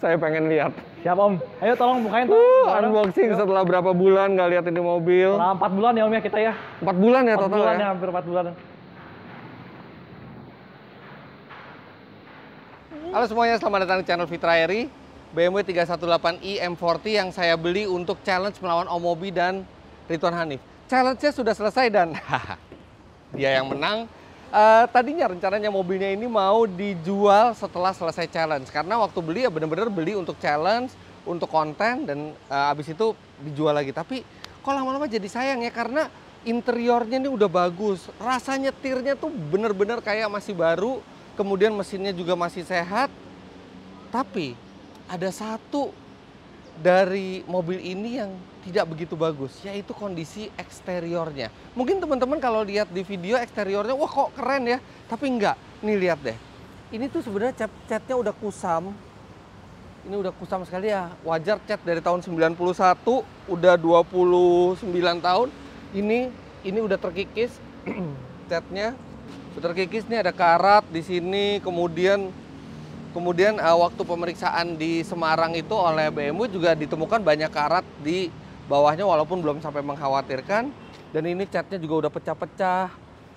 Saya pengen lihat. Siap Om. Ayo tolong bukain. Unboxing setelah berapa bulan nggak lihat ini mobil? Setelah 4 bulan ya Om ya kita ya. 4 bulan ya 4 total bulan ya? hampir 4 bulan. Halo semuanya, selamat datang di channel Fitra Eri. BMW 318i M40 yang saya beli untuk challenge melawan Omobi dan Ridwan Hanif. Challenge-nya sudah selesai dan dia yang menang. Tadinya rencananya mobilnya ini mau dijual setelah selesai challenge. Karena waktu beli ya benar-benar beli untuk challenge, untuk konten, dan abis itu dijual lagi. Tapi kok lama-lama jadi sayang ya, karena interiornya ini udah bagus. Rasa nyetirnya tuh bener-bener kayak masih baru. Kemudian mesinnya juga masih sehat. Tapi ada satu dari mobil ini yang tidak begitu bagus, yaitu kondisi eksteriornya. Mungkin teman-teman kalau lihat di video eksteriornya, wah kok keren ya. Tapi enggak, nih lihat deh. Ini tuh sebenarnya catnya udah kusam. Ini udah kusam sekali ya. Wajar, cat dari tahun 91, udah 29 tahun. Ini udah terkikis catnya. Udah terkikis, nih ada karat di sini. Kemudian waktu pemeriksaan di Semarang itu oleh BMW juga ditemukan banyak karat di bawahnya walaupun belum sampai mengkhawatirkan. Dan ini catnya juga udah pecah-pecah.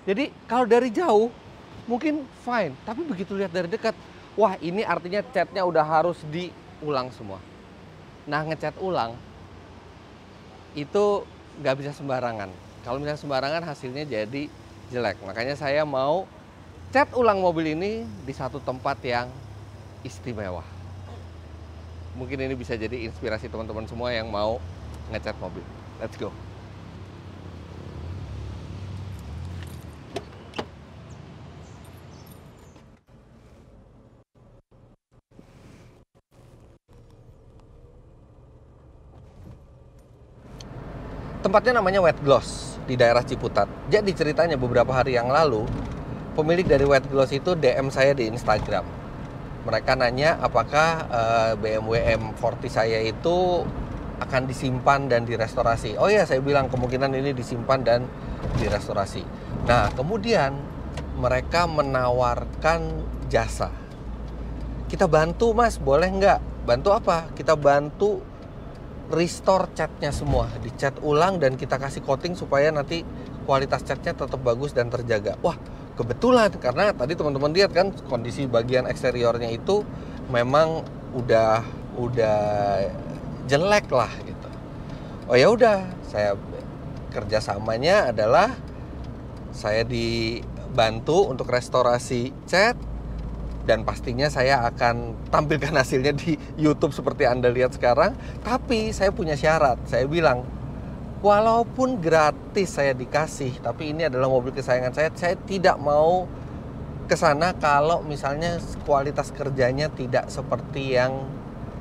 Jadi kalau dari jauh mungkin fine, tapi begitu lihat dari dekat, wah ini artinya catnya udah harus diulang semua. Nah, ngecat ulang itu nggak bisa sembarangan. Kalau misalnya sembarangan hasilnya jadi jelek. Makanya saya mau cat ulang mobil ini di satu tempat yang istimewa. Mungkin ini bisa jadi inspirasi teman-teman semua yang mau ngecat mobil. Let's go. Tempatnya namanya Wet Gloss di daerah Ciputat. Jadi ceritanya beberapa hari yang lalu, pemilik dari Wet Gloss itu DM saya di Instagram. Mereka nanya apakah BMW M40 saya itu akan disimpan dan direstorasi. Oh ya, saya bilang kemungkinan ini disimpan dan direstorasi. Nah, kemudian mereka menawarkan jasa. Kita bantu mas, boleh nggak? Bantu apa? Kita bantu restore catnya semua, dicat ulang dan kita kasih coating supaya nanti kualitas catnya tetap bagus dan terjaga. Wah, kebetulan karena tadi teman-teman lihat kan kondisi bagian eksteriornya itu memang udah jelek lah gitu. Oh ya udah, saya kerjasamanya adalah saya dibantu untuk restorasi cat. Dan pastinya saya akan tampilkan hasilnya di YouTube seperti Anda lihat sekarang. Tapi saya punya syarat. Saya bilang, walaupun gratis saya dikasih, tapi ini adalah mobil kesayangan saya tidak mau ke sana kalau misalnya kualitas kerjanya tidak seperti yang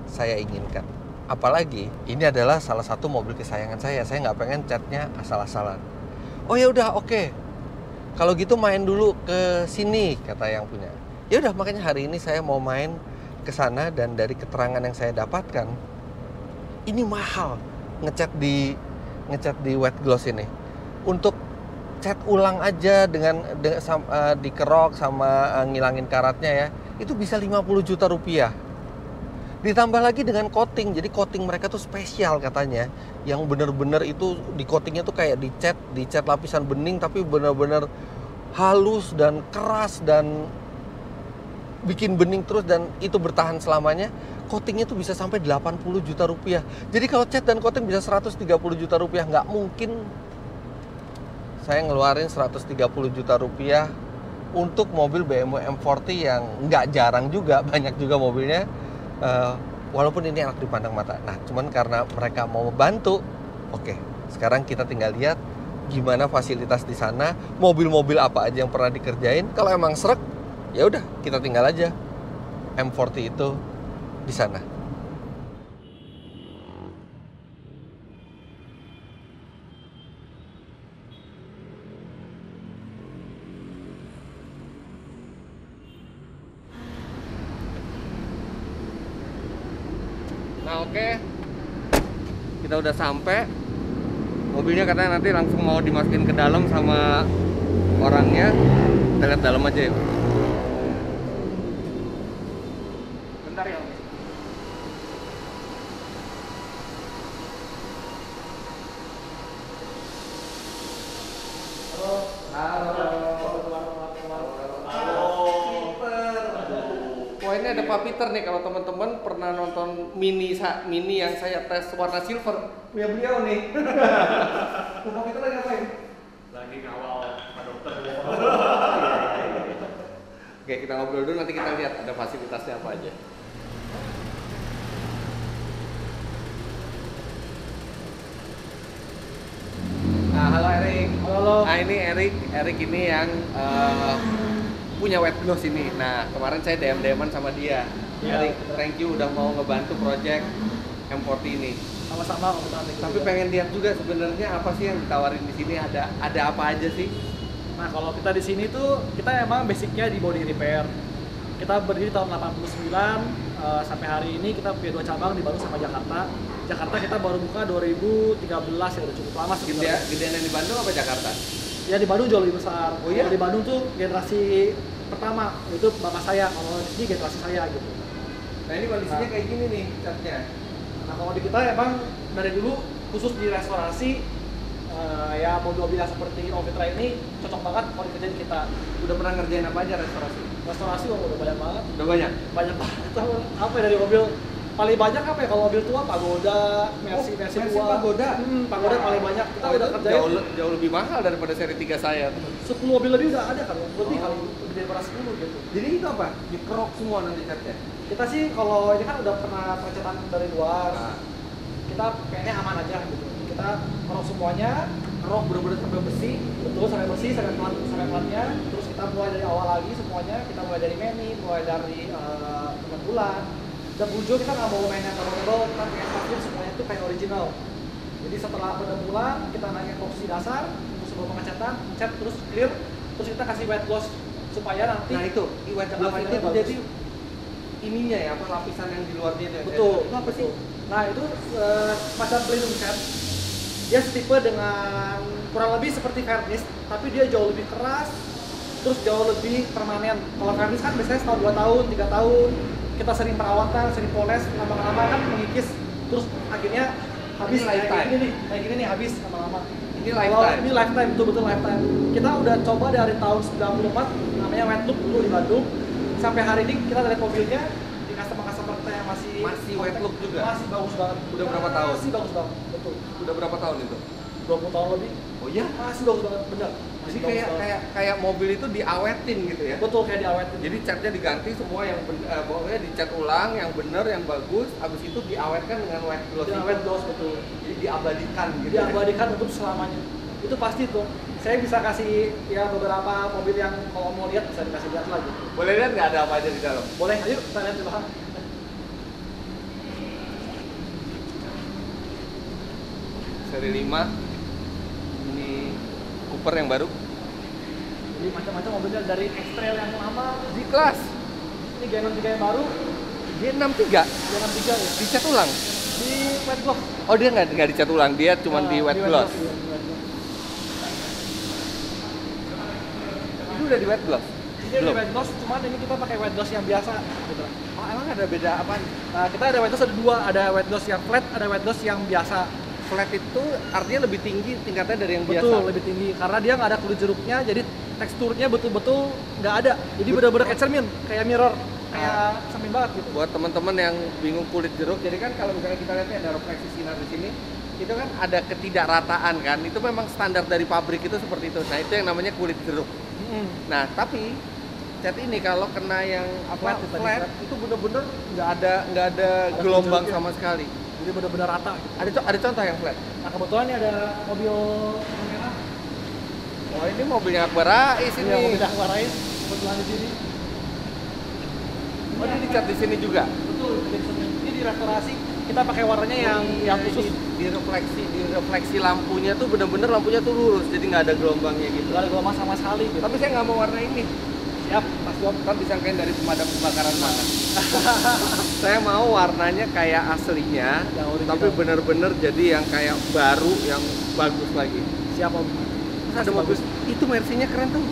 saya inginkan. Apalagi ini adalah salah satu mobil kesayangan saya nggak pengen catnya asal-asalan. Oh ya udah, oke. Kalau gitu main dulu ke sini, kata yang punya. Ya udah, makanya hari ini saya mau main ke sana dan dari keterangan yang saya dapatkan, ini mahal ngecat di Wet Gloss ini. Untuk cat ulang aja dengan dikerok sama ngilangin karatnya ya, itu bisa 50 juta rupiah. Ditambah lagi dengan coating. Jadi coating mereka tuh spesial katanya, yang bener-bener itu di coatingnya tuh kayak dicat lapisan bening tapi bener-bener halus dan keras dan bikin bening terus dan itu bertahan selamanya. Coatingnya tuh bisa sampai 80 juta rupiah. Jadi kalau cat dan coating bisa 130 juta rupiah. Nggak mungkin saya ngeluarin 130 juta rupiah untuk mobil BMW M40 yang nggak jarang juga, banyak juga mobilnya. Walaupun ini enak dipandang mata. Nah, cuman karena mereka mau bantu, oke. Sekarang kita tinggal lihat gimana fasilitas di sana, mobil-mobil apa aja yang pernah dikerjain. Kalau emang srek, ya udah, kita tinggal aja M40 itu di sana. Nah, oke. Kita udah sampai. Mobilnya katanya nanti langsung mau dimasukin ke dalam sama orangnya. Kita lihat dalam aja yuk. Bentar ya. ada Pak Peter nih, kalau teman-teman pernah nonton mini yang saya tes warna silver, punya beliau nih. Pak Peter lagi ngapain? Lagi ngawal Pak Dokter. Oke, kita ngobrol dulu, nanti kita lihat ada fasilitasnya apa aja. Nah, halo Erik. Halo. Nah, ini Erik ini yang punya wet gloss ini. Nah, kemarin saya DM-an sama dia. Iya, Erik, betul. thank you udah mau ngebantu project M40 ini. Sama-sama kebetulan. Tapi pengen lihat juga sebenarnya apa sih yang ditawarin di sini, ada apa aja sih? Nah, kalau kita di sini tuh kita emang basicnya di body repair. Kita berdiri tahun 89, sampai hari ini kita punya 2 cabang di Bandung sama Jakarta. Jakarta kita baru buka 2013 ya, udah cukup lama sih. Gedean yang di Bandung apa Jakarta? Ya di Bandung jauh lebih besar. Oh iya? Kalau di Bandung tuh generasi pertama, itu bapak saya, kalau di sini generasi saya gitu. Nah, ini kondisinya kayak gini nih catnya. Nah, kalau di kita emang dari dulu khusus di restorasi, ya mobil-mobil yang seperti Ovitra ini cocok banget kalau dikerjain kita. Udah pernah ngerjain apa aja restorasi? Restorasi udah banyak banget. Udah banyak? Banyak banget. Apa ya, dari mobil paling banyak apa ya, kalau mobil tua Pagoda, Mercy Mercy tua. Pagoda? Pagoda paling banyak. Kita udah itu kerjain jauh lebih mahal daripada seri 3 saya. 10 mobil lebih udah ada kan, lebih kali, lebih daripada 10 gitu. Jadi itu apa? Dikerok semua nanti catnya? Kita sih kalau ini kan udah pernah percetakan dari luar, Nah, kita pengennya aman aja gitu. Kita kerok semuanya, kerok bener-bener sampai besi. betul sampai bersih, sampai pelatnya. Terus kita mulai dari awal lagi semuanya. Kita mulai dari meni, mulai dari bulan. Dan bujo kita nggak mau main yang tebal-tebal, kita pengen pastiin semuanya itu kayak original. Jadi setelah bulan kita naik epoxy dasar, terus sebelum pengecatan, cat terus clear, terus kita kasih wet gloss supaya nanti. Nah itu, wet gloss Lapisannya itu bagus. jadi ininya ya, apa lapisan yang di luarnya itu ya? Betul. Itu apa sih? Nah itu macam pelindung cat. Dia setipe dengan kurang lebih seperti varnish, tapi dia jauh lebih keras, terus jauh lebih permanen. Kalau varnish kan biasanya setahun 2 tahun, 3 tahun, kita sering perawatan, sering poles, lama-lama kan mengikis, terus akhirnya habis Ini kayak lifetime. gini nih, kayak gini nih habis lama-lama. Ini Kalau lifetime. ini lifetime, betul-betul lifetime. Kita udah coba dari tahun 94, namanya wet look dulu di Bandung. Sampai hari ini kita lihat mobilnya di customer kita yang masih wet look juga? Masih bagus banget. Udah berapa tahun? Masih bagus banget, betul. Udah berapa tahun itu? 20 tahun lebih. Oh iya? Masih bagus banget, bener. Jadi Masih bagus banget. kayak mobil itu diawetin gitu ya? Betul, kayak diawetin. Jadi catnya diganti semua yang pokoknya dicat ulang yang bener, yang bagus, habis itu diawetkan dengan wet gloss. dengan itu. wet gloss, betul. Jadi diabadikan gitu. Diabadikan untuk selamanya. Itu pasti tuh. Saya bisa kasih ya beberapa mobil yang kalau mau lihat bisa dikasih lihat lagi. Boleh lihat nggak ada apa aja di dalam? Boleh, ayo kita lihat di belakang. Seri 5. Ini Cooper yang baru. Jadi macam-macam mobilnya dari X-Trail yang lama, G-Class ini G63 yang baru, G63 G63 ya. dicat ulang. Di wet gloss. Oh dia nggak dicat ulang, dia cuma di wet gloss. Iya, di wet gloss. Ini udah di wet gloss. Ini di wet gloss, cuman ini kita pakai wet gloss yang biasa gitu. Oh emang ada beda apa? Nah, kita ada wet gloss ada 2, ada wet gloss yang flat, ada wet gloss yang biasa. Flat itu artinya lebih tinggi tingkatnya dari yang biasa. Betul, lebih tinggi karena dia nggak ada kulit jeruknya, jadi teksturnya betul-betul nggak ada. Jadi benar-benar kayak cermin, kayak mirror, kayak cermin banget gitu. Buat teman-teman yang bingung kulit jeruk, jadi kan kalau misalnya kita lihat ada refleksi sinar di sini, itu kan ada ketidakrataan kan. Itu memang standar dari pabrik itu seperti itu. Nah itu yang namanya kulit jeruk. Nah tapi cat ini kalau kena yang Flat, flat tadi itu bener-bener nggak ada gelombang jeruknya. sama sekali. Jadi benar-benar rata gitu. Ada contoh yang flat. Nah, kebetulan ini ada mobil merah. Oh ini mobilnya Akbar Rais ini. Ini mobil Akbar Rais kebetulan di sini. Oh ini dicat di sini juga. Betul, ini di restorasi kita pakai warnanya yang khusus. Di refleksi lampunya tuh bener-bener lampunya tuh lurus, jadi nggak ada gelombangnya gitu. Nggak ada gelombang sama sekali gitu. Tapi saya nggak mau warna ini. Siap, Mas Job. Kan disangkain dari pemadam kebakaran mana. Saya mau warnanya kayak aslinya, Yang original. tapi bener-bener jadi yang kayak baru, yang bagus lagi. Siap, Om. Terus ada mobil, itu Mercy-nya keren tuh,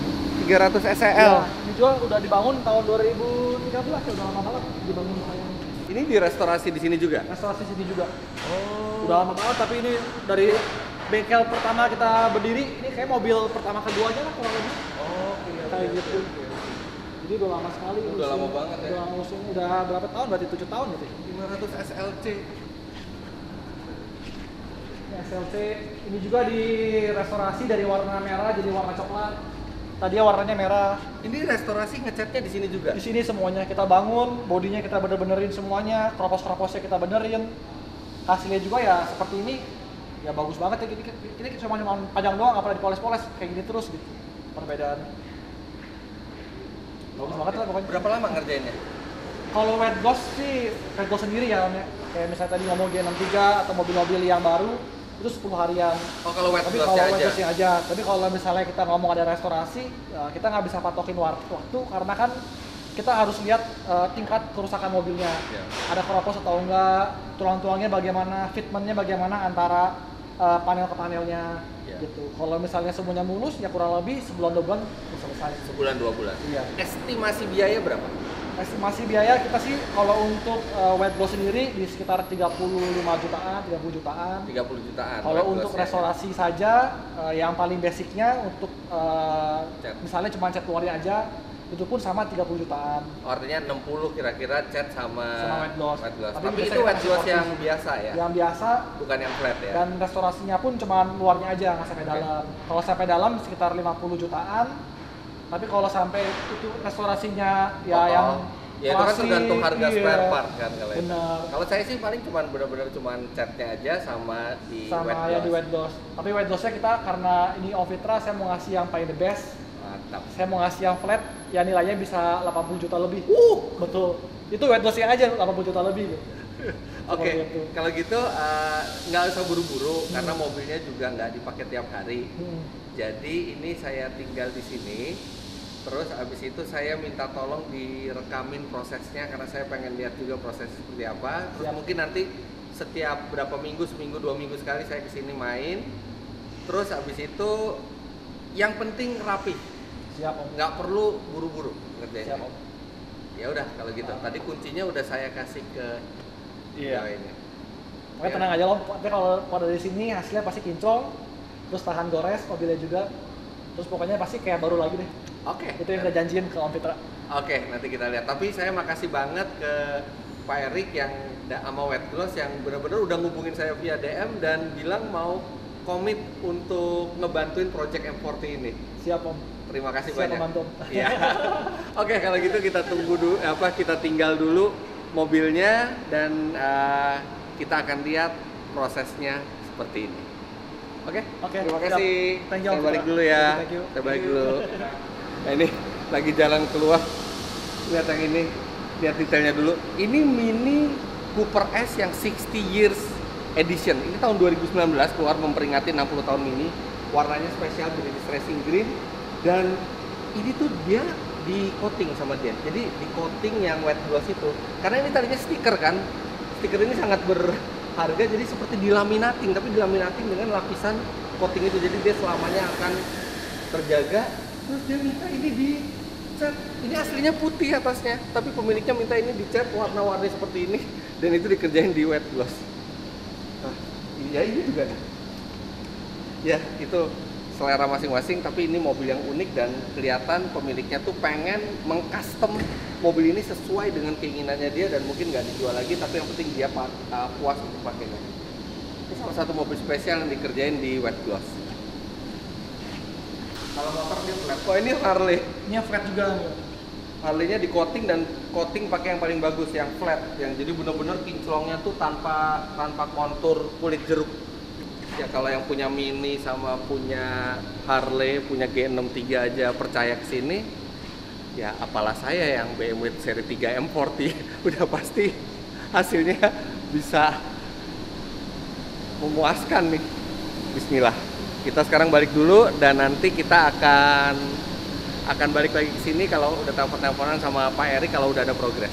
300 SL. Ya, ini juga udah dibangun tahun 2013 ya, udah lama banget dibangun kayak Ini direstorasi di sini juga. restorasi sini juga. Oh. Udah lama banget, tapi ini dari bengkel pertama kita berdiri, ini kayak mobil pertama keduanya lah kalau lebih. Oh, Kayak gitu. Jadi Jadi udah lama sekali. Udah lama banget ya. Udah lama usianya, udah berapa tahun? Berarti 7 tahun gitu ya. 500 SLC. Ini SLC ini juga direstorasi dari warna merah jadi warna coklat. Tadinya warnanya merah. Ini restorasi ngecatnya di sini juga. Di sini semuanya kita bangun, bodinya kita benerin semuanya, kropos-kroposnya kita benerin. Hasilnya juga ya seperti ini. Ya bagus banget ya, kita cuma panjang doang, apalagi dipoles-poles kayak gini terus gitu. Perbedaan. Bagus banget lah pokoknya. Berapa lama ngerjainnya? Kalau wet gloss sih, wet gloss sendiri ya Om ya. Kayak misalnya tadi ngomong G63 atau mobil-mobil yang baru, itu 10 harian. Oh kalau wet Tapi gloss kalau aja? wet glossnya aja. Tapi kalau misalnya kita ngomong ada restorasi, kita nggak bisa patokin waktu karena kan kita harus lihat tingkat kerusakan mobilnya. Ya. Ada keropos atau enggak, tulang-tulangnya bagaimana, fitmentnya bagaimana antara panel ke panelnya. Ya. Gitu. Kalau misalnya semuanya mulus, ya kurang lebih sebulan 2 bulan udah selesai. Sebulan 2 bulan? Iya. Estimasi biaya berapa? Estimasi biaya kita sih kalau untuk wet gloss sendiri di sekitar 35 jutaan, 30 jutaan. 30 jutaan. Kalau wet untuk gloss-nya. restorasi saja, yang paling basicnya untuk Cat. misalnya cuma cat luarnya aja, itu pun sama 30 jutaan. Artinya 60 kira-kira cat sama Sama wet gloss. Wet gloss. Tapi Tapi biasanya itu wet kita gloss kasih yang coating. biasa ya? Yang biasa, Bukan yang flat ya? dan restorasinya pun cuma luarnya aja, nggak sampai Oke. dalam. Kalau sampai dalam sekitar 50 jutaan. Tapi kalau sampai itu restorasinya ya Total. yang Ya itu kan klasik, tergantung harga iya. spare part kan kalau itu. Benar. Kalau saya sih paling cuman benar-benar cuman catnya aja sama di Sama wet yang gloss. di wet gloss. Tapi wet glossnya kita karena ini Ovitra, saya mau ngasih yang paling the best. Mantap. Saya mau ngasih yang flat, ya nilainya bisa 80 juta lebih. Betul. Itu wet glossnya aja 80 juta lebih. Gitu. Oke, Seperti itu. kalau gitu nggak usah buru-buru karena mobilnya juga nggak dipakai tiap hari. Jadi ini saya tinggal di sini. Terus abis itu saya minta tolong direkamin prosesnya karena saya pengen lihat juga proses seperti apa. Terus Siap. mungkin nanti setiap berapa minggu, seminggu, 2 minggu sekali saya kesini main. Terus abis itu yang penting rapi, Siap Om. nggak perlu buru-buru ngerjainnya. Siap Om. Ya udah kalau gitu. Tadi kuncinya udah saya kasih ke pegawainya. Pokoknya tenang aja loh, tapi kalau pada dari sini hasilnya pasti kinclong, terus tahan gores mobilnya juga, terus pokoknya pasti kayak baru lagi deh. Oke. Itu yang kita janjiin ke Om Fitra. Oke, nanti kita lihat. Tapi saya makasih banget ke Pak Erik yang sama Wet Gloss yang benar-benar udah ngubungin saya via DM dan bilang mau komit untuk ngebantuin project M40 ini. Siap Om. Terima kasih Siap banyak. membantu. Iya. Oke, kalau gitu kita tunggu dulu, kita tinggal dulu mobilnya dan kita akan lihat prosesnya seperti ini. Oke. Oke, Terima siap. kasih. Thank you, Saya Om balik Fitra. dulu ya. Thank you. Saya balik dulu. Nah ini lagi jalan keluar. Lihat yang ini. Lihat detailnya dulu. Ini Mini Cooper S yang 60 years edition. Ini tahun 2019 keluar memperingati 60 tahun Mini. Warnanya spesial jenis racing green dan ini tuh dia di coating sama dia. Jadi di coating yang wet gloss itu. Karena ini tadinya stiker kan. Stiker ini sangat berharga jadi seperti dilaminating, tapi dilaminating dengan lapisan coating itu. Jadi dia selamanya akan terjaga. Terus dia minta ini di cat. Ini aslinya putih atasnya, tapi pemiliknya minta ini dicat warna-warni seperti ini dan itu dikerjain di wet gloss. Nah, ya ini juga nih. Ya, itu selera masing-masing, tapi ini mobil yang unik dan kelihatan pemiliknya tuh pengen mengcustom mobil ini sesuai dengan keinginannya dia dan mungkin nggak dijual lagi, tapi yang penting dia puas untuk pakainya. Ini salah satu mobil spesial yang dikerjain di wet gloss. Kalau motor dia flat. Oh ini Harley. Ini yang flat juga. Harley-nya di coating dan coating pakai yang paling bagus, yang flat, yang jadi bener-bener kinclongnya tuh tanpa kontur kulit jeruk. Ya kalau yang punya Mini sama punya Harley, punya G63 aja percaya ke sini, ya apalah saya yang BMW seri 3 M40 udah pasti hasilnya bisa memuaskan nih. Bismillah. Kita sekarang balik dulu dan nanti kita akan balik lagi ke sini kalau udah telepon-teleponan sama Pak Erik kalau udah ada progres.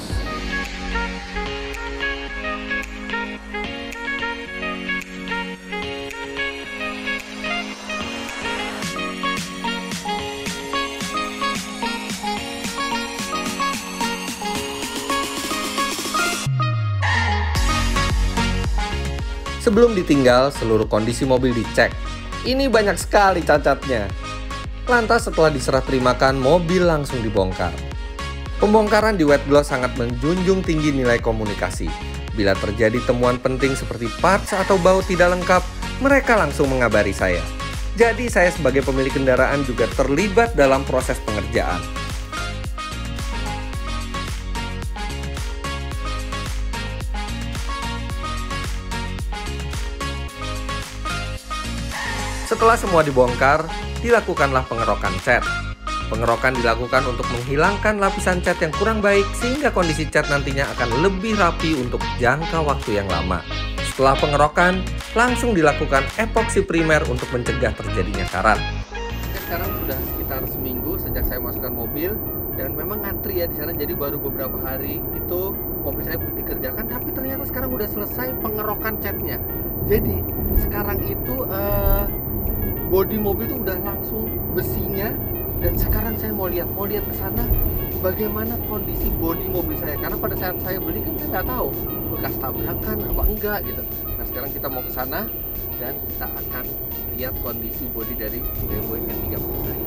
Sebelum ditinggal, seluruh kondisi mobil dicek. Ini banyak sekali cacatnya. Lantas setelah diserah terimakan, mobil langsung dibongkar. Pembongkaran di wet gloss sangat menjunjung tinggi nilai komunikasi. Bila terjadi temuan penting seperti parts atau baut tidak lengkap, mereka langsung mengabari saya. Jadi saya sebagai pemilik kendaraan juga terlibat dalam proses pengerjaan. Setelah semua dibongkar, dilakukanlah pengerokan cat. Pengerokan dilakukan untuk menghilangkan lapisan cat yang kurang baik sehingga kondisi cat nantinya akan lebih rapi untuk jangka waktu yang lama. Setelah pengerokan, langsung dilakukan epoksi primer untuk mencegah terjadinya karat. Sekarang sudah sekitar seminggu sejak saya masukkan mobil dan memang ngantri ya di sana, jadi baru beberapa hari itu mobil saya dikerjakan, tapi ternyata sekarang udah selesai pengerokan catnya. Jadi sekarang itu bodi mobil itu udah langsung besinya. Dan sekarang saya mau lihat ke sana bagaimana kondisi bodi mobil saya, karena pada saat saya beli kan saya nggak tahu bekas tabrakan apa enggak gitu. Nah sekarang kita mau ke sana dan kita akan lihat kondisi bodi dari BMW N30 saya.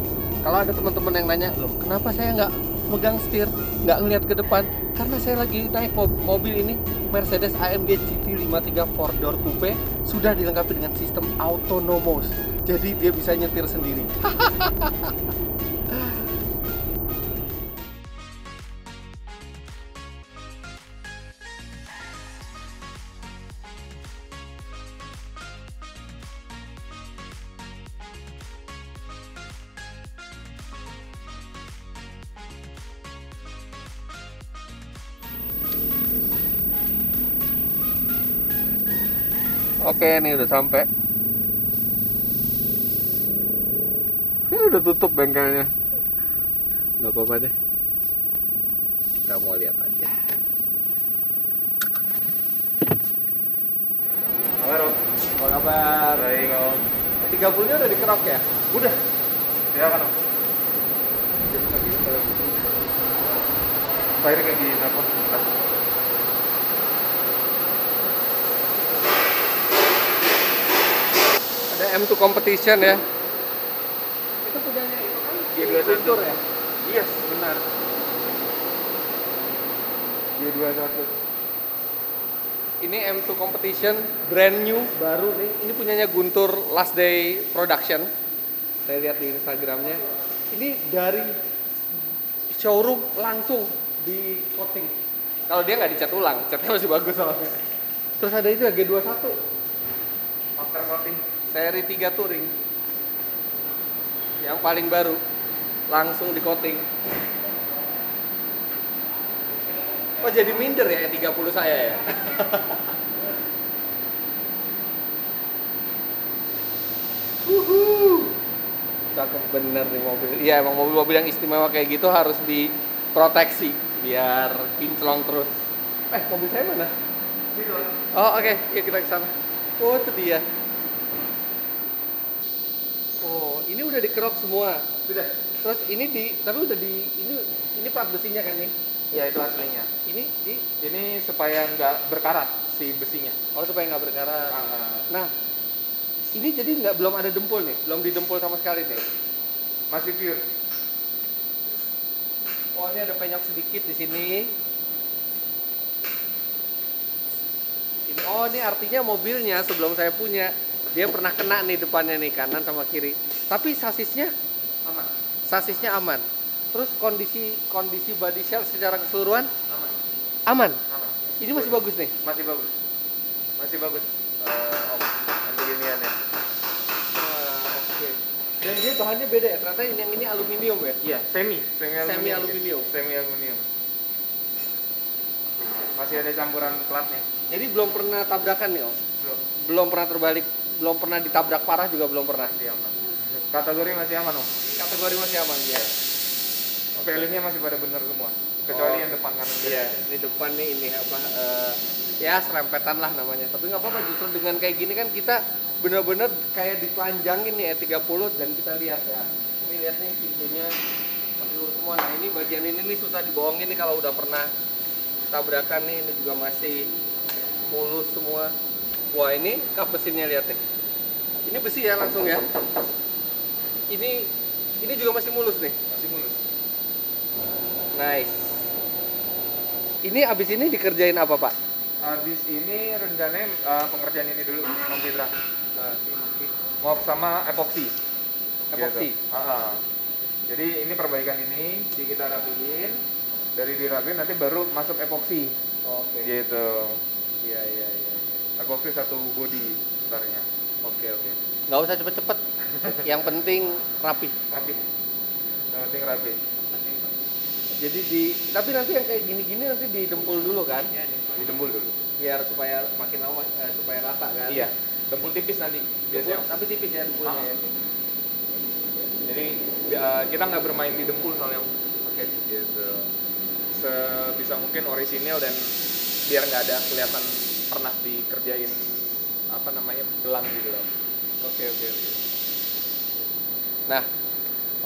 Kalau ada teman-teman yang nanya, loh kenapa saya nggak megang setir, nggak ngelihat ke depan? Karena saya lagi naik mobil ini, Mercedes AMG GT 53 4 door coupe, sudah dilengkapi dengan sistem autonomous. Jadi dia bisa nyetir sendiri. Oke, ini udah sampai. Ini udah tutup bengkelnya. Nggak apa-apa deh. Kita mau lihat aja. Halo, Om. Apa kabar? Baik, Om. 30-nya udah dikerok ya? Udah. Ya kan, Om. Akhirnya kayak gini apa? Ada M2 Competition ya? Itu punyanya itu kan G21 Guntur ya? Yes, benar. G21. Ini M2 Competition, brand new, baru nih. Ini punyanya Guntur Last Day Production. Saya lihat di Instagramnya. Ini dari showroom langsung di coating. Kalau dia nggak dicat ulang, catnya masih bagus soalnya. Terus ada itu ya G21. After coating. Seri 3 Touring. Yang paling baru. Langsung di coating. Oh jadi minder ya E30 saya ya? Cakep bener nih mobil. Iya emang mobil-mobil yang istimewa kayak gitu harus diproteksi biar kinclong terus. Mobil saya mana? Oh oke, ya kita ke sana. Oh itu dia. Oh ini udah dikerok semua. Sudah. Terus tapi udah ini plat besinya kan nih? Ya itu aslinya. Ini supaya nggak berkarat si besinya. oh supaya nggak berkarat. Nah ini jadi belum ada dempul nih, belum didempul sama sekali nih. Masih pure. Oh ini ada penyok sedikit di sini. Oh ini artinya mobilnya sebelum saya punya dia pernah kena nih depannya nih kanan sama kiri. Tapi sasisnya Aman. Sasisnya aman. Terus kondisi body shell secara keseluruhan Aman. aman. Aman. Ini masih bagus nih. Masih bagus. Masih bagus. Om, nanti ginian ya. Oke. Dan dia bahannya beda ya. Ternyata yang ini aluminium ya. Iya, semi aluminium. Semi aluminium. Masih ada campuran platnya. Jadi belum pernah tabrakan nih Om. Belum. Belum pernah terbalik, belum pernah ditabrak parah juga belum pernah. Masih aman. Kategori masih aman, Om. Kategori masih aman ya. Pelingnya masih pada bener semua. Kecuali yang depan kanan kiri. Iya, di depan nih ini apa ya serempetan lah namanya. Tapi nggak apa-apa, justru dengan kayak gini kan kita bener-bener kayak ditelanjangin nih E30 dan kita lihat ya. Ini lihat nih pintunya masih lurus semua. Nah ini bagian ini nih susah dibohongin nih kalau udah pernah tabrakan nih. Ini juga masih mulus semua. Wah ini kap mesinnya lihat nih. Ini besi ya langsung ya. Ini juga masih mulus nih. Masih mulus. Nice. Ini abis ini dikerjain apa Pak? Habis ini rencananya pengerjaan ini dulu, Om Fitra. Mop sama epoksi. Epoksi. Gitu. Jadi ini perbaikan ini kita rapiin, dari dirapiin nanti baru masuk epoksi. Oke. Gitu. Iya. Epoksi satu body sebenarnya. Oke. Nggak usah cepet-cepet. Yang penting rapi. Rapi. Yang penting rapi. Jadi tapi nanti yang kayak gini-gini nanti didempul dulu kan? Iya, Didembul dulu. Biar supaya makin lama supaya rata kan? Iya. Dempul tipis nanti biasanya. Tapi tipis ya dempulnya. Ah. Ya. Jadi kita nggak bermain di dempul soalnya. Oke. Gitu. Sebisa mungkin orisinil dan biar nggak ada kelihatan pernah dikerjain apa namanya belang gitu loh. Oke. Nah,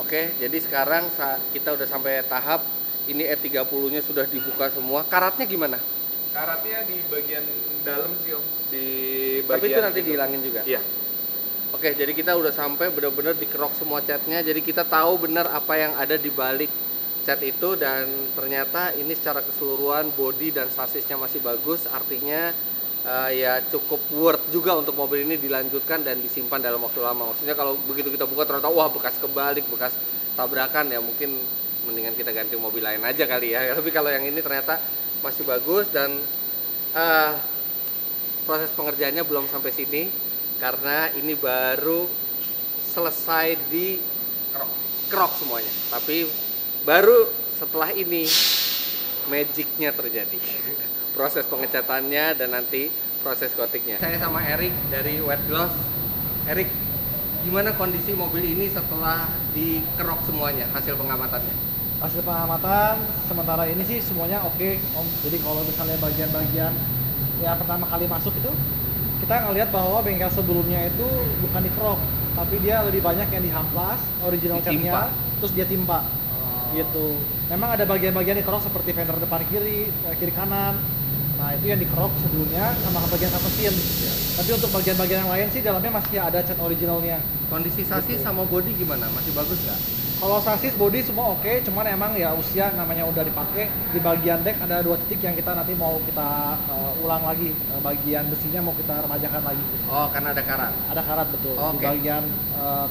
oke. Jadi sekarang kita udah sampai tahap ini E30-nya sudah dibuka semua. Karatnya gimana? Karatnya di bagian dalam sih Om. Di bagian Tapi itu nanti dihilangin juga? Iya. Oke, jadi kita udah sampai benar-benar dikerok semua catnya. Jadi kita tahu benar apa yang ada di balik cat itu, dan ternyata ini secara keseluruhan body dan sasisnya masih bagus. Artinya ya cukup worth juga untuk mobil ini dilanjutkan dan disimpan dalam waktu lama. Maksudnya kalau begitu kita buka ternyata wah bekas kebalik, bekas tabrakan, ya mungkin mendingan kita ganti mobil lain aja kali ya. Tapi kalau yang ini ternyata masih bagus, dan proses pengerjaannya belum sampai sini karena ini baru selesai di kerok semuanya. Tapi baru setelah ini magicnya terjadi. Proses pengecatannya dan nanti proses coatingnya. Saya sama Erik dari Wet Gloss. Erik, gimana kondisi mobil ini setelah dikerok semuanya hasil pengamatannya? Hasil pengamatan sementara ini sih semuanya oke, Om. Jadi kalau misalnya bagian-bagian yang pertama kali masuk itu, kita ngelihat bahwa bengkel sebelumnya itu bukan dikerok, tapi dia lebih banyak yang dihamplas, original catnya, terus dia timpa. Gitu. Memang ada bagian-bagian dikerok seperti fender depan kiri kanan. Nah itu yang dikerok sebelumnya sama bagian cover fin. Tapi untuk bagian-bagian yang lain sih dalamnya masih ada cat originalnya. Kondisi sasis sama body gimana? Masih bagus nggak? Kalau sasis body semua oke, cuman emang ya usia namanya udah dipakai. Di bagian deck ada 2 titik yang kita nanti mau kita ulang lagi. Bagian besinya mau kita remajakan lagi. Oh, karena ada karat. Ada karat betul. Di bagian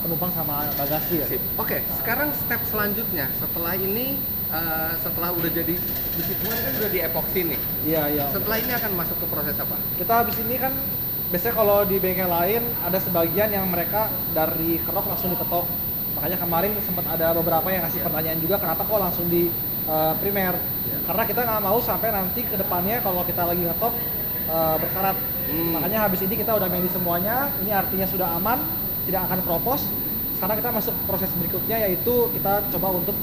penumpang sama bagasi ya. Oke, sekarang step selanjutnya setelah ini setelah udah jadi besi semua kan udah di epoxy nih. Iya. Setelah ini akan masuk ke proses apa? Kita habis ini kan biasanya kalau di bengkel lain ada sebagian yang mereka dari kerok langsung diketok. Makanya kemarin sempat ada beberapa yang ngasih pertanyaan juga kenapa kok langsung di primer. Karena kita nggak mau sampai nanti ke depannya kalau kita lagi ngetok berkarat. Makanya habis ini kita udah mandi semuanya. Ini artinya sudah aman, tidak akan keropos. Sekarang kita masuk proses berikutnya, yaitu kita coba untuk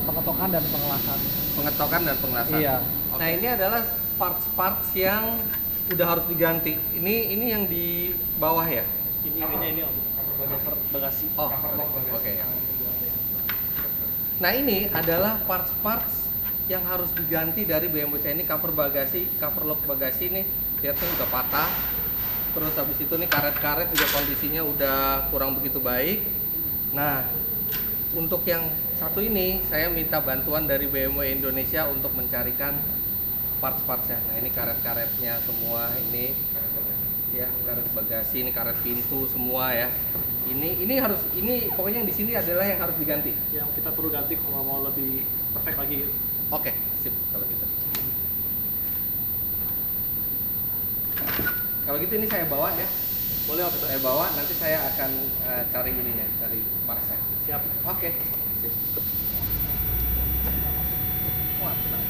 pengetokan dan pengelasan. Pengetokan dan pengelasan. Iya. Okay. Nah ini adalah parts-parts yang udah harus diganti. Ini yang di bawah ya? Ini bagasi. Oh, oke. Nah ini adalah parts-parts yang harus diganti dari BMW saya. Ini cover bagasi, cover lock bagasi nih, lihat nih udah patah. Terus habis itu nih karet-karet juga kondisinya udah kurang begitu baik. Nah, untuk yang satu ini saya minta bantuan dari BMW Indonesia untuk mencarikan parts-partsnya. Nah ini karet-karetnya semua ini ya, karet bagasi, ini karet pintu semua ya. Ini harus, ini pokoknya yang di sini adalah yang harus diganti. Yang kita perlu ganti kalau mau lebih perfect lagi. Oke, sip kalau gitu. Kalau gitu ini saya bawa ya. Boleh Om. Saya bawa, nanti saya akan cari ininya, cari partsnya. Siap. Oke, sip. Wah, tenang.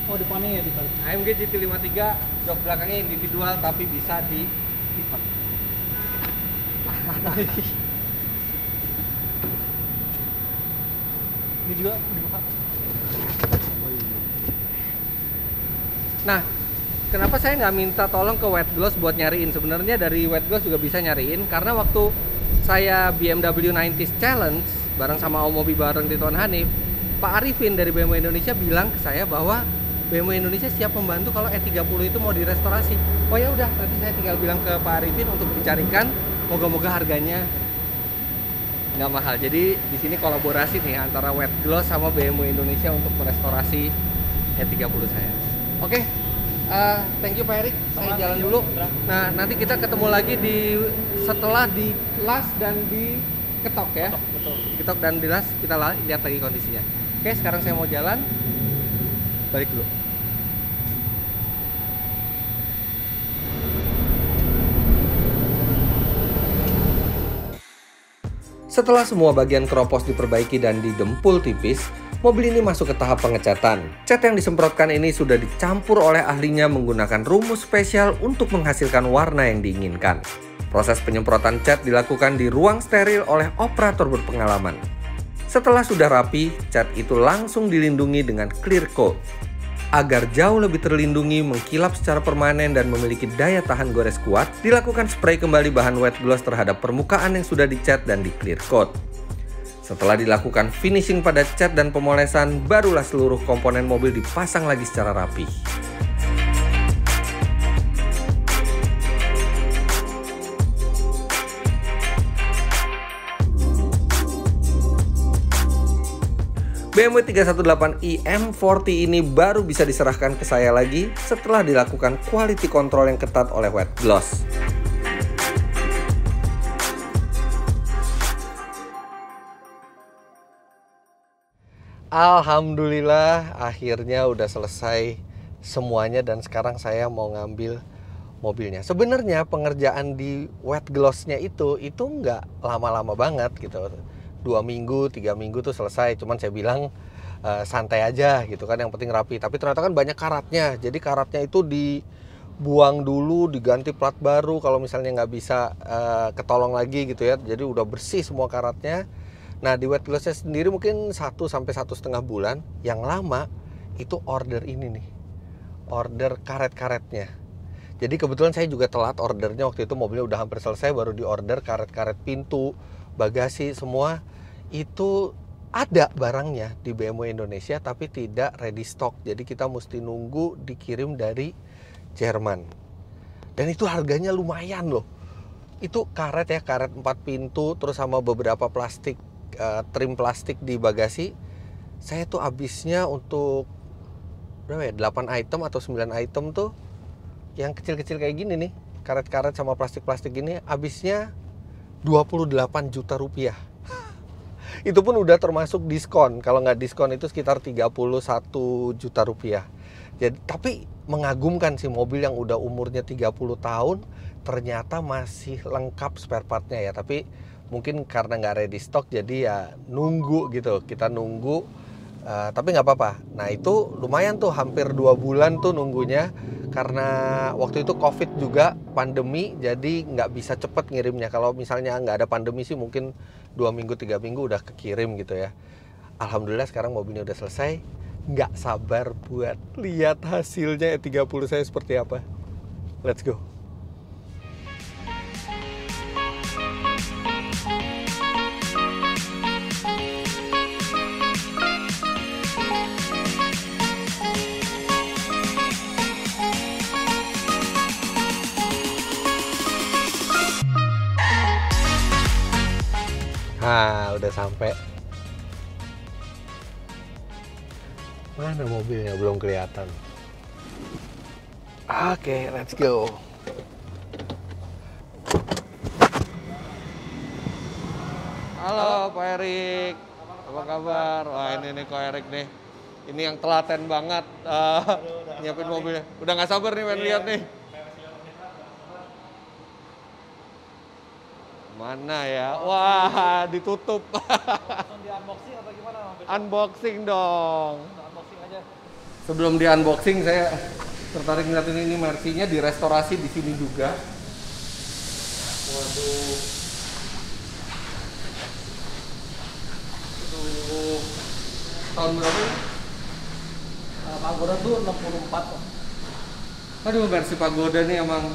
Oh depannya ya dibalik. AMG GT53 jok belakangnya individual tapi bisa dilipat. Ini juga dibuka. Nah, kenapa saya nggak minta tolong ke Wet Gloss buat nyariin? Sebenarnya dari Wet Gloss juga bisa nyariin, karena waktu saya BMW 90s Challenge bareng sama Om Mobi bareng di Tuan Hanif, Pak Arifin dari BMW Indonesia bilang ke saya bahwa BMW Indonesia siap membantu kalau E30 itu mau direstorasi. Oh ya udah, nanti saya tinggal bilang ke Pak Arifin untuk dicarikan. Moga-moga harganya nggak mahal. Jadi di sini kolaborasi nih antara Wet Gloss sama BMW Indonesia untuk merestorasi E30 saya. Oke, thank you Pak Erik. Saya jalan dulu. Nah, nanti kita ketemu lagi setelah di las dan di ketok ya. Betul. Ketok dan di las kita lihat lagi kondisinya. Oke, sekarang saya mau jalan. Balik dulu. Setelah semua bagian keropos diperbaiki dan didempul tipis, mobil ini masuk ke tahap pengecatan. Cat yang disemprotkan ini sudah dicampur oleh ahlinya menggunakan rumus spesial untuk menghasilkan warna yang diinginkan. Proses penyemprotan cat dilakukan di ruang steril oleh operator berpengalaman. Setelah sudah rapi, cat itu langsung dilindungi dengan clear coat. Agar jauh lebih terlindungi, mengkilap secara permanen dan memiliki daya tahan gores kuat, dilakukan spray kembali bahan wet gloss terhadap permukaan yang sudah dicat dan di clear coat. Setelah dilakukan finishing pada cat dan pemolesan, barulah seluruh komponen mobil dipasang lagi secara rapi. BMW 318i M40 ini baru bisa diserahkan ke saya lagi setelah dilakukan quality control yang ketat oleh wet gloss. Alhamdulillah akhirnya udah selesai semuanya dan sekarang saya mau ngambil mobilnya. Sebenarnya pengerjaan di wet gloss-nya itu nggak lama-lama banget gitu. 2 minggu, 3 minggu tuh selesai. Cuman saya bilang santai aja gitu kan, yang penting rapi. Tapi ternyata kan banyak karatnya. Jadi karatnya itu dibuang dulu, diganti plat baru kalau misalnya nggak bisa ketolong lagi gitu ya. Jadi udah bersih semua karatnya. Nah di wet gloss-nya sendiri mungkin 1 sampai 1,5 bulan. Yang lama itu order ini nih, order karet-karetnya. Jadi kebetulan saya juga telat ordernya, waktu itu mobilnya udah hampir selesai, baru di order karet-karet pintu, bagasi semua. Itu ada barangnya di BMW Indonesia tapi tidak ready stock. Jadi kita mesti nunggu dikirim dari Jerman. Dan itu harganya lumayan loh. Itu karet ya, karet 4 pintu terus sama beberapa plastik, trim plastik di bagasi. Saya tuh habisnya untuk berapa ya, 8 item atau 9 item tuh yang kecil-kecil kayak gini nih, karet-karet sama plastik-plastik gini, habisnya 28 juta rupiah. Itu pun udah termasuk diskon. Kalau nggak diskon itu sekitar 31 juta rupiah. Jadi, tapi mengagumkan sih, mobil yang udah umurnya 30 tahun ternyata masih lengkap spare partnya ya. Tapi mungkin karena nggak ready stock jadi ya nunggu gitu. Kita nunggu, tapi nggak apa-apa. Nah itu lumayan tuh, hampir 2 bulan tuh nunggunya. Karena waktu itu COVID juga, pandemi, jadi nggak bisa cepet ngirimnya. Kalau misalnya nggak ada pandemi sih mungkin 2 minggu, 3 minggu udah kekirim gitu ya. Alhamdulillah sekarang mobilnya udah selesai. Nggak sabar buat lihat hasilnya E30 saya seperti apa. Let's go. Nah, udah sampai. Mana mobilnya? Belum kelihatan. Oke, let's go. Halo Pak Erik, apa kabar? Wah ini nih Pak Erik nih. Ini yang telaten banget nyiapin mobilnya. Udah nggak sabar nih pengen lihat nih. Mana ya? Wah, ditutup. Langsung di unboxing atau gimana? Unboxing dong. Unboxing aja. Sebelum di unboxing saya tertarik ngeliatin ini Mercy-nya direstorasi di sini juga. Waduh. Aduh. Tahun berapa ini? Pagoda tuh 64 kok. Aduh, Mercy Pagoda nih emang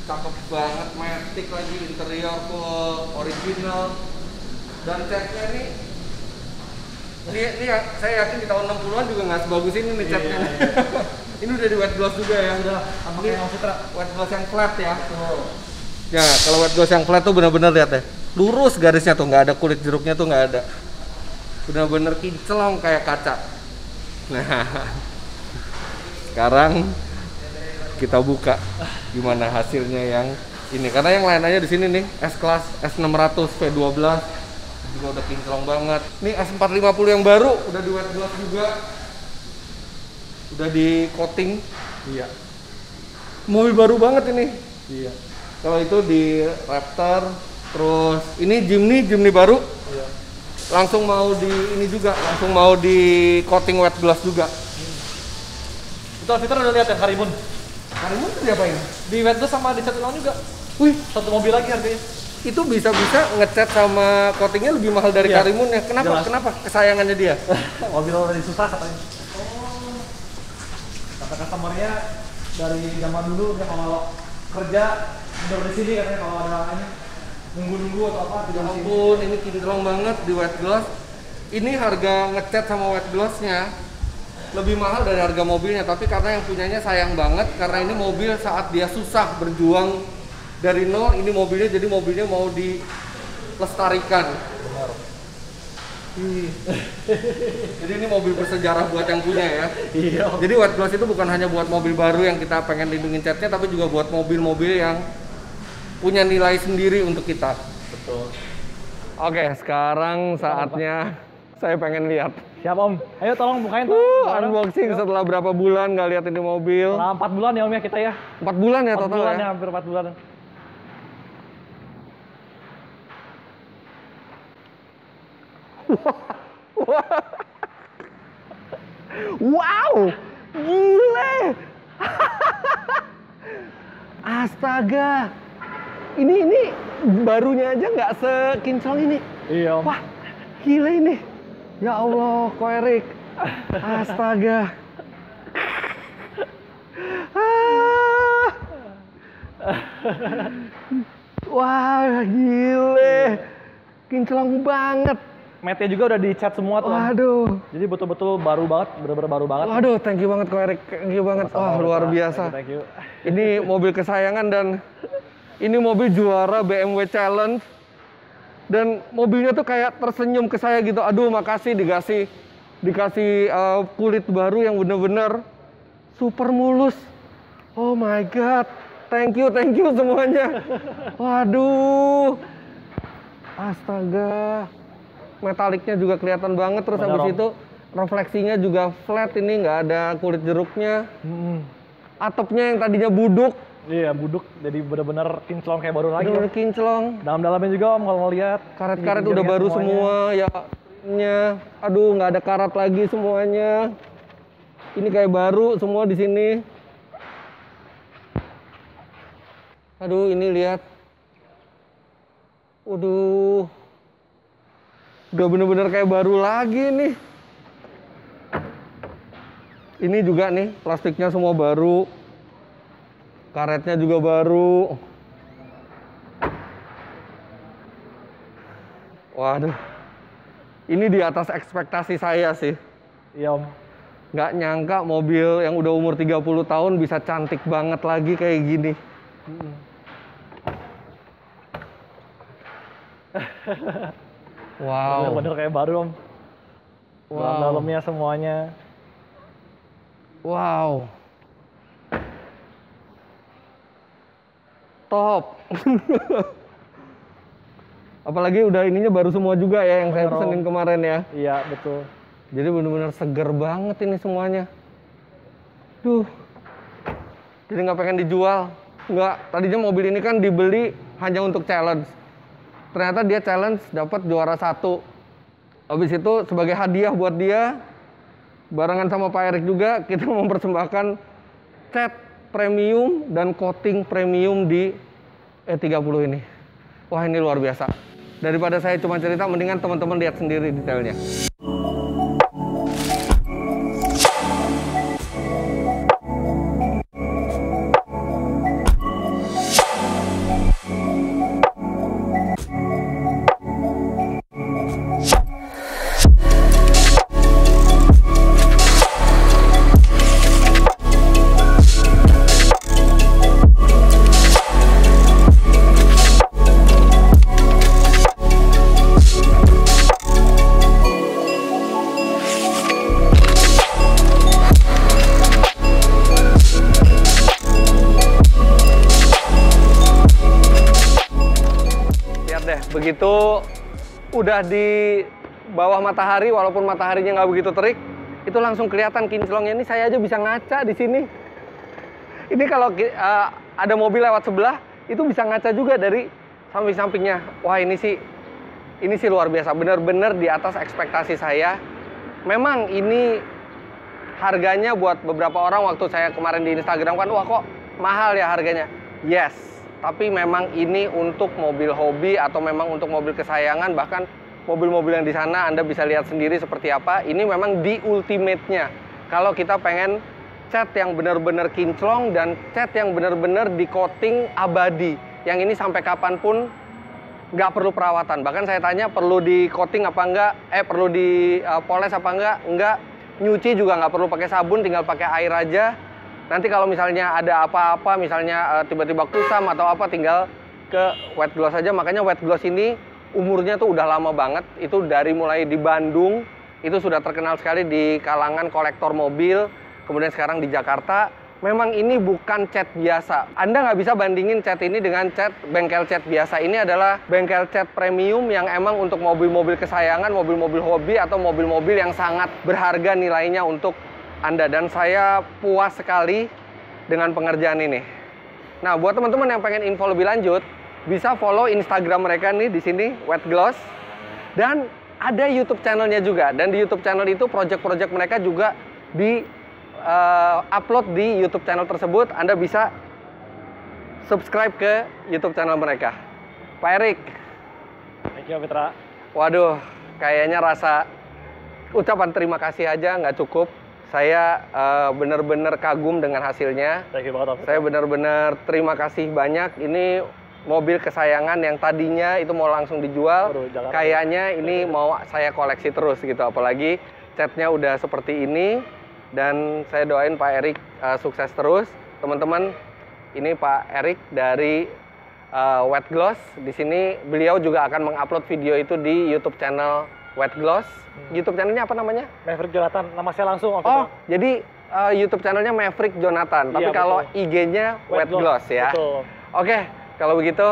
cakep banget, matic lagi, interior full original. Dan catnya nih, ini ya, saya yakin di tahun 60-an juga nggak sebagus ini nih catnya. Iya. Ini udah di wet gloss juga ya. Udah, sama kayak yang Citra. Wet gloss yang flat ya. Ya, kalau wet gloss yang flat tuh benar-benar lihat ya, lurus garisnya tuh, nggak ada kulit jeruknya tuh, nggak ada. Benar-benar kinclong kayak kaca. Nah, Sekarang kita buka gimana hasilnya yang ini, karena yang lain aja di sini nih S-Class S600 V12 juga udah kinclong banget. Nih S450 yang baru udah di wet gloss juga, udah di coating. Iya. Mobil baru banget ini. Iya. Kalau itu di Raptor, terus ini Jimny baru. Iya. Langsung mau di ini juga, langsung mau di coating wet gloss juga. Itu Alfitur udah lihat ya Karimun? Karimun tuh diapain? Di wet gloss sama di cat ulang juga. Wih, Satu mobil lagi harganya. itu bisa-bisa ngecat sama coatingnya lebih mahal dari Iya, Karimun ya. Kenapa? jelas. Kenapa? Kesayangannya dia. Mobil lagi susah katanya. Kata customernya dari zaman dulu dia kalau kerja tidur di sini katanya, kalau ada ini nunggu-nunggu atau apa Ya tidur di sini. ampun, ini kinclong banget di wet gloss. Ini harga ngecat sama wet glossnya lebih mahal dari harga mobilnya, tapi karena yang punyanya sayang banget, karena ini mobil saat dia susah berjuang dari nol, ini mobilnya, jadi mobilnya mau dilestarikan. Benar. Jadi ini mobil bersejarah buat yang punya ya. Iya. Jadi wet gloss itu bukan hanya buat mobil baru yang kita pengen lindungin catnya, tapi juga buat mobil-mobil yang punya nilai sendiri untuk kita. Betul. Oke, sekarang saatnya saya pengen lihat. Siap Om. Ayo tolong bukain. Unboxing setelah berapa bulan nggak lihat ini mobil? Setelah 4 bulan ya Om ya kita ya. 4 bulan ya 4 total bulan ya? ya, hampir 4 bulan. Wow, gile! Astaga, ini barunya aja nggak sekinclong ini. Iya Om. Wah, gila ini. Ya Allah, Ko Erik. Astaga. Ah. Wah, gile. Kinclong banget. Matnya juga udah dicat semua tuh Om. Waduh. Jadi betul-betul baru banget, bener-bener baru banget. Waduh, thank you banget Ko Erik. Thank you banget. Wah, luar biasa. Thank you. Ini mobil kesayangan dan ini mobil juara BMW Challenge. Dan mobilnya tuh kayak tersenyum ke saya gitu. Aduh, makasih dikasih kulit baru yang bener-bener super mulus. Oh my god. Thank you semuanya. Waduh. Astaga. Metaliknya juga kelihatan banget, terus Bener, habis Om. itu refleksinya juga flat, ini nggak ada kulit jeruknya. Atapnya yang tadinya buduk, Iya, buduk jadi bener-bener kinclong kayak baru lagi. udah Om. kinclong. Dalam-dalamnya juga Om kalau ngeliat. Karet-karet udah baru semua ya. Aduh, nggak ada karat lagi semuanya. Ini kayak baru semua di sini. Aduh, ini lihat. Waduh. Udah bener-bener kayak baru lagi nih. Ini juga nih, plastiknya semua baru. Karetnya juga baru. Waduh. Ini di atas ekspektasi saya sih. Iya Om. Nggak nyangka mobil yang udah umur 30 tahun bisa cantik banget lagi kayak gini. Wow. Bener-bener kayak baru Om. Wow. Dalam-dalamnya semuanya. Wow. Top. Apalagi udah ininya baru semua juga ya yang saya Bener, pesenin Om. kemarin ya. Iya, betul. Jadi bener-bener seger banget ini semuanya. Duh. Jadi nggak pengen dijual. Nggak, tadinya mobil ini kan dibeli hanya untuk challenge. Ternyata dia challenge dapat juara 1. Habis itu sebagai hadiah buat dia, barengan sama Pak Erik juga, kita mempersembahkan cat premium dan coating premium di E30 ini. Wah, ini luar biasa. Daripada saya cuma cerita, mendingan teman-teman lihat sendiri detailnya. begitu udah di bawah matahari, walaupun mataharinya nggak begitu terik, itu langsung kelihatan kinclongnya. Ini saya aja bisa ngaca di sini. Ini kalau ada mobil lewat sebelah, itu bisa ngaca juga dari samping-sampingnya. Wah, ini sih luar biasa, bener-bener di atas ekspektasi saya. Memang ini harganya buat beberapa orang, waktu saya kemarin di Instagram kan, wah kok mahal ya harganya. Yes, tapi memang ini untuk mobil hobi atau memang untuk mobil kesayangan, bahkan mobil-mobil yang di sana Anda bisa lihat sendiri seperti apa. Ini memang di ultimate-nya. Kalau kita pengen cat yang benar-benar kinclong dan cat yang benar-benar di coating abadi. Yang ini sampai kapanpun nggak perlu perawatan. Bahkan saya tanya perlu di coating apa enggak, perlu di poles apa enggak, nyuci juga nggak perlu pakai sabun, tinggal pakai air aja. Nanti kalau misalnya ada apa-apa, misalnya tiba-tiba kusam atau apa, tinggal ke wet gloss aja. Makanya wet gloss ini umurnya tuh udah lama banget. Itu dari mulai di Bandung, itu sudah terkenal sekali di kalangan kolektor mobil. Kemudian sekarang di Jakarta. Memang ini bukan cat biasa. Anda nggak bisa bandingin cat ini dengan cat bengkel cat biasa. Ini adalah bengkel cat premium yang emang untuk mobil-mobil kesayangan, mobil-mobil hobi, atau mobil-mobil yang sangat berharga nilainya untuk Anda. Dan saya puas sekali dengan pengerjaan ini. Nah, buat teman-teman yang pengen info lebih lanjut, bisa follow Instagram mereka nih di sini, Wet Gloss. Dan ada YouTube channelnya juga. Dan di YouTube channel itu project-project mereka juga di upload di YouTube channel tersebut. Anda bisa subscribe ke YouTube channel mereka. Pak Erik. Thank you, Fitra. Waduh, kayaknya rasa ucapan terima kasih aja nggak cukup. Saya benar-benar kagum dengan hasilnya. Thank you banget, Fitra. Saya benar-benar terima kasih banyak. Ini mobil kesayangan yang tadinya itu mau langsung dijual. Kayaknya ini mau saya koleksi terus gitu. Apalagi catnya udah seperti ini. Dan saya doain Pak Erik sukses terus. Teman-teman, ini Pak Erik dari Wet Gloss. Di sini beliau juga akan mengupload video itu di YouTube channel Wet Gloss. YouTube channelnya apa namanya? Maverick Jonathan, nama saya langsung. Oh, jadi YouTube channelnya Maverick Jonathan. Tapi Iya, kalau IG-nya Wet Gloss ya. Betul. Oke, kalau begitu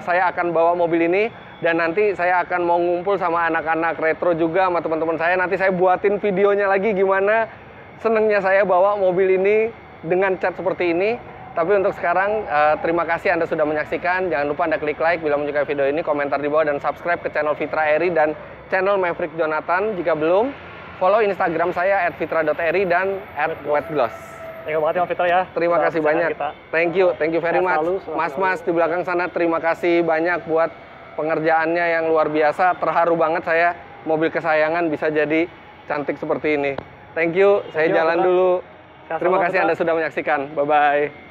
saya akan bawa mobil ini. Dan nanti saya akan mau ngumpul sama anak-anak retro juga, sama teman-teman saya. Nanti saya buatin videonya lagi gimana senengnya saya bawa mobil ini dengan cat seperti ini. Tapi untuk sekarang, terima kasih Anda sudah menyaksikan. Jangan lupa Anda klik like bila menyukai video ini, komentar di bawah, dan subscribe ke channel Fitra Eri dan channel Maverick Jonathan. Jika belum, follow Instagram saya @fitra.eri dan @wetgloss. Thank you banget ya, Fitra ya. Terima kasih banyak. Thank you very much. Mas-mas di belakang sana, terima kasih banyak buat pengerjaannya yang luar biasa. Terharu banget saya, mobil kesayangan bisa jadi cantik seperti ini. Thank you, saya jalan dulu. Terima kasih Anda sudah menyaksikan. Bye-bye.